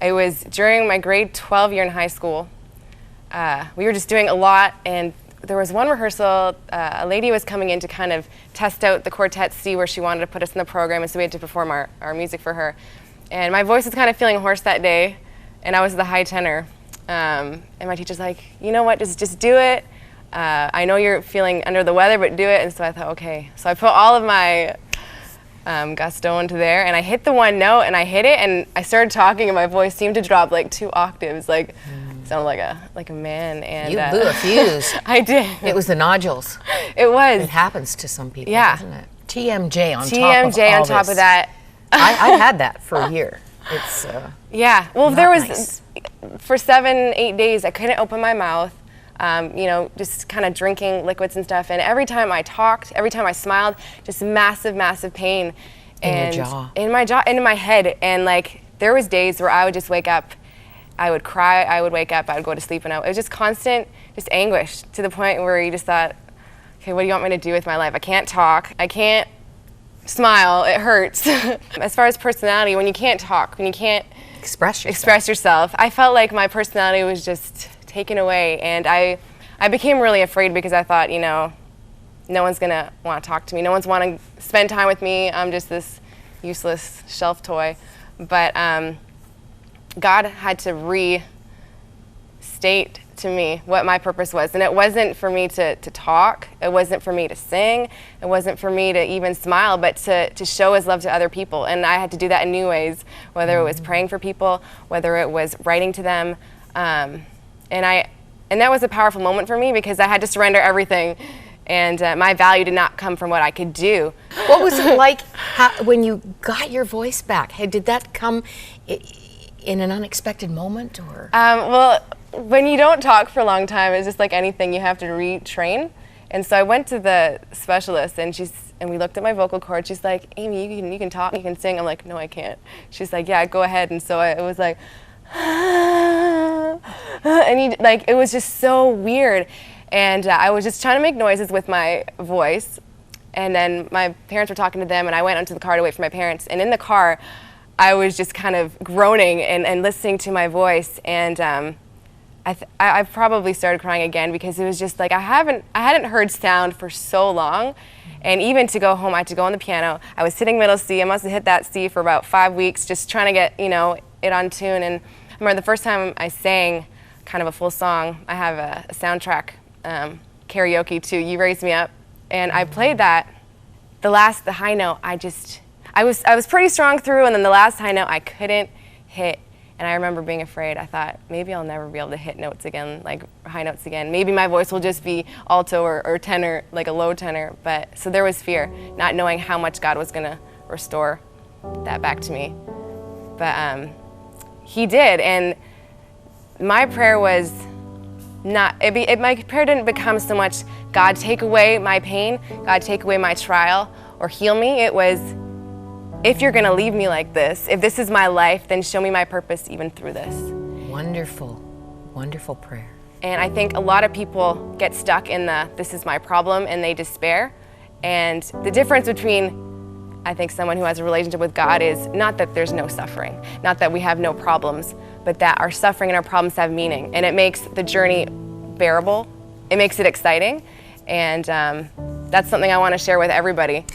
It was during my grade 12 year in high school. We were just doing a lot, and there was one rehearsal. A lady was coming in to kind of test out the quartet, see where she wanted to put us in the program, and so we had to perform our music for her. And my voice was kind of feeling hoarse that day, and I was the high tenor. And my teacher's like, you know what, just do it. I know you're feeling under the weather, but do it. And so I thought, okay. So I put all of my gusto into there, and I hit the one note, and I hit it, and I started talking, and my voice seemed to drop like 2 octaves, like sounded like a man. And you blew a fuse. I did. It was the nodules. It was. It happens to some people, Yeah. doesn't it? TMJ on top of TMJ all on top this. of that. I had that for a year. It's yeah. Well, not there was nice. For 7-8 days I couldn't open my mouth. Just kind of drinking liquids and stuff. And every time I talked, every time I smiled, just massive pain. In your jaw. In my jaw, and in my head. And like there was days where I would just wake up, I would cry, I would wake up, I would go to sleep, and it was just constant, just anguish to the point where you just thought, okay, what do you want me to do with my life? I can't talk, I can't smile, it hurts. As far as personality, when you can't talk, when you can't express yourself, I felt like my personality was just taken away, and I became really afraid because I thought, no one's gonna want to talk to me, no one's want to spend time with me, I'm just this useless shelf toy. But God had to restate to me what my purpose was, and it wasn't for me to talk, it wasn't for me to sing, it wasn't for me to even smile, but to show his love to other people. And I had to do that in new ways, whether it was praying for people, whether it was writing to them, and that was a powerful moment for me because I had to surrender everything, and my value did not come from what I could do. What was it like when you got your voice back? Did that come in an unexpected moment, or? Well, when you don't talk for a long time, it's just like anything, you have to retrain. And so I went to the specialist, and we looked at my vocal cords. She's like, Amy, you can talk, you can sing. I'm like, no, I can't. She's like, yeah, go ahead. And so it was like, and it was just so weird. And I was just trying to make noises with my voice. And then my parents were talking to them, and I went onto the car to wait for my parents. And in the car, I was just kind of groaning and listening to my voice. And I probably started crying again because it was just like I hadn't heard sound for so long. And even to go home, I had to go on the piano. I was sitting middle C. I must have hit that C for about 5 weeks, just trying to get it on tune. And I remember the first time I sang kind of a full song. I have a soundtrack karaoke to "You Raise Me Up," and I played that. The high note, I was pretty strong through, and then the last high note I couldn't hit. And I remember being afraid. I thought, maybe I'll never be able to hit notes again, like high notes again. Maybe my voice will just be alto or tenor, like a low tenor. So there was fear, not knowing how much God was gonna restore that back to me. But he did, and my prayer was my prayer didn't become so much, God, take away my pain, God, take away my trial, or heal me. It was, if you're gonna leave me like this, if this is my life, then show me my purpose even through this. Wonderful, wonderful prayer. And I think a lot of people get stuck in this is my problem, and they despair. And the difference between, I think, someone who has a relationship with God is not that there's no suffering, not that we have no problems, but that our suffering and our problems have meaning. And it makes the journey bearable, it makes it exciting, and that's something I want to share with everybody.